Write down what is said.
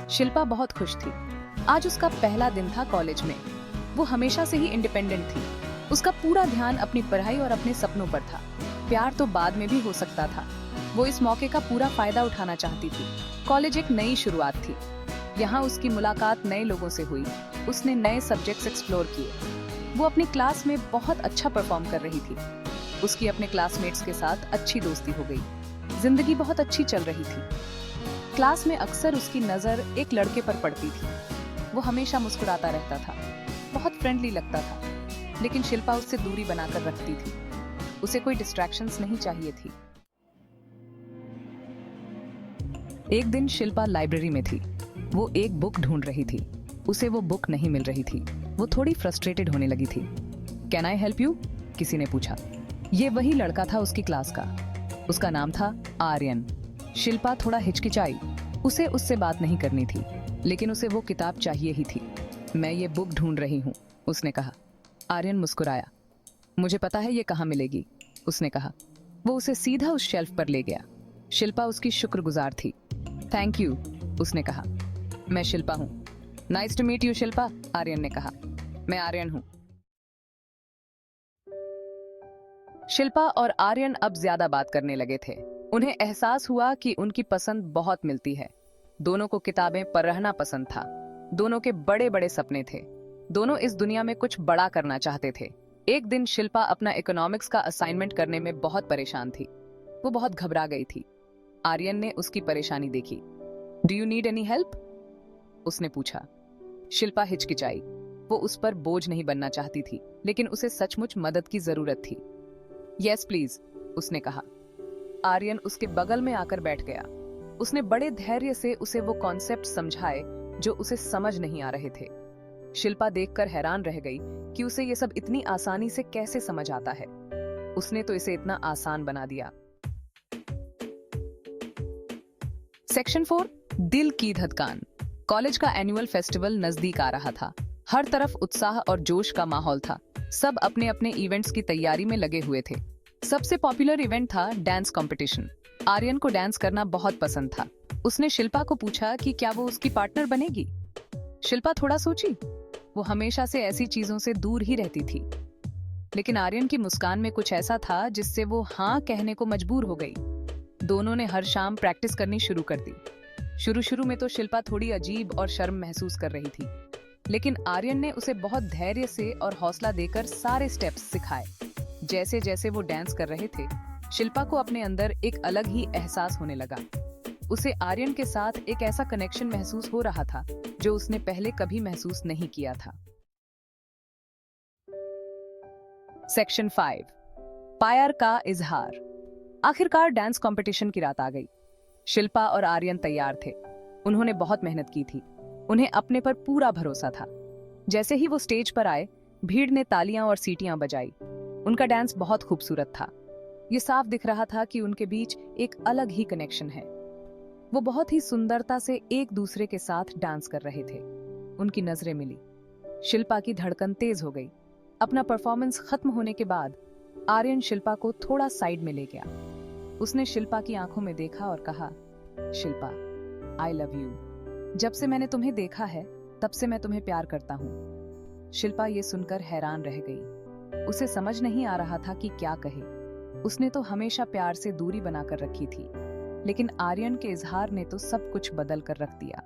शिल्पा बहुत खुश थी। आज उसका पहला दिन था कॉलेज में। वो हमेशा से ही इंडिपेंडेंट थी। उसका पूरा ध्यान अपनी पढ़ाई और अपने सपनों पर था। प्यार तो बाद में भी हो सकता था। वो इस मौके का पूरा फायदा उठाना चाहती थी। कॉलेज एक नई शुरुआत थी। यहाँ उसकी मुलाकात नए लोगों से हुई। उसने नए सब्जेक्ट्स एक्सप्लोर किए। वो अपनी क्लास में बहुत अच्छा परफॉर्म कर रही थी। उसकी अपने क्लासमेट्स के साथ अच्छी दोस्ती हो गई। जिंदगी बहुत अच्छी चल रही थी। क्लास में अक्सर उसकी नजर एक लड़के पर पड़ती थी। वो हमेशा मुस्कुराता रहता था, बहुत फ्रेंडली लगता था, लेकिन शिल्पा उससे दूरी बनाकर रखती थी। उसे कोई डिस्ट्रैक्शंस नहीं चाहिए थी। एक दिन शिल्पा लाइब्रेरी में थी। वो एक बुक ढूंढ रही थी। उसे वो बुक नहीं मिल रही थी। वो थोड़ी फ्रस्ट्रेटेड होने लगी थी। Can I help you? किसी ने पूछा। ये वही लड़का था उसकी क्लास का। उसका नाम था आर्यन। शिल्पा थोड़ा हिचकिचाई। उसे उससे बात नहीं करनी थी, लेकिन उसे वो किताब चाहिए ही थी। मैं ये बुक ढूंढ रही हूँ, उसने कहा। आर्यन मुस्कुराया। मुझे पता है ये कहाँ मिलेगी, उसने कहा। वो उसे सीधा उस शेल्फ पर ले गया। शिल्पा उसकी शुक्रगुजार थी। थैंक यू, उसने कहा। मैं शिल्पा हूँ। Nice to meet you Shilpa, Aryan ने कहा। मैं आर्यन हूँ। शिल्पा और आर्यन अब ज्यादा बात करने लगे थे। उन्हें एहसास हुआ कि उनकी पसंद बहुत मिलती है। दोनों को किताबें पढ़ना पसंद था। दोनों के बड़े बड़े सपने थे। दोनों इस दुनिया में कुछ बड़ा करना चाहते थे। एक दिन शिल्पा अपना इकोनॉमिक्स का असाइनमेंट करने में बहुत परेशान थी। वो बहुत घबरा गई थी। आर्यन ने उसकी परेशानी देखी। Do you need any help? उसने पूछा। शिल्पा हिचकिचाई। वो उस पर बोझ नहीं बनना चाहती थी, लेकिन उसे सचमुच मदद की जरूरत थी। यस प्लीज, उसने कहा। आर्यन उसके बगल में आकर बैठ गया। उसने बड़े धैर्य से उसे वो कॉन्सेप्ट समझाए जो उसे समझ नहीं आ रहे थे। शिल्पा देखकर हैरान रह गई कि उसे ये सब इतनी आसानी से कैसे समझ आता है। उसने तो इसे इतना आसान बना दिया। सेक्शन 4, दिल की धड़कन। कॉलेज का एनुअल फेस्टिवल नजदीक आ रहा था। हर तरफ उत्साह और जोश का माहौल था। सब अपने अपने इवेंट्स की तैयारी में लगे हुए थे। सबसे पॉपुलर इवेंट था डांस कंपटीशन। आर्यन को डांस करना बहुत पसंद था। उसने शिल्पा को पूछा कि क्या वो उसकी पार्टनर बनेगी। शिल्पा थोड़ा सोची। वो हमेशा से ऐसी चीजों से दूर ही रहती थी, लेकिन आर्यन की मुस्कान में कुछ ऐसा था जिससे वो हाँ कहने को मजबूर हो गई। दोनों ने हर शाम प्रैक्टिस करनी शुरू कर दी। शुरू में तो शिल्पा थोड़ी अजीब और शर्म महसूस कर रही थी, लेकिन आर्यन ने उसे बहुत धैर्य से और हौसला देकर सारे स्टेप्स सिखाए। जैसे जैसे वो डांस कर रहे थे, शिल्पा को अपने अंदर एक अलग ही एहसास होने लगा। उसे आर्यन के साथ एक ऐसा कनेक्शन महसूस हो रहा था जो उसने पहले कभी महसूस नहीं किया था। सेक्शन 5, प्यार का इजहार। आखिरकार डांस कंपटीशन की रात आ गई। शिल्पा और आर्यन तैयार थे। उन्होंने बहुत मेहनत की थी। उन्हें अपने पर पूरा भरोसा था। जैसे ही वो स्टेज पर आए, भीड़ ने तालियां और सीटियां बजाई। उनका डांस बहुत खूबसूरत था। ये साफ दिख रहा था कि उनके बीच एक अलग ही कनेक्शन है। वो बहुत ही सुंदरता से एक दूसरे के साथ डांस कर रहे थे। उनकी नजरें मिली। शिल्पा की धड़कन तेज हो गई। अपना परफॉर्मेंस खत्म होने के बाद आर्यन शिल्पा को थोड़ा साइड में ले गया। उसने शिल्पा की आंखों में देखा और कहा, शिल्पा, आई लव यू। जब से मैंने तुम्हें देखा है, तब से मैं तुम्हें प्यार करता हूँ। शिल्पा ये सुनकर हैरान रह गई। उसे समझ नहीं आ रहा था कि क्या कहे। उसने तो हमेशा प्यार से दूरी बनाकर रखी थी, लेकिन आर्यन के इजहार ने तो सब कुछ बदल कर रख दिया।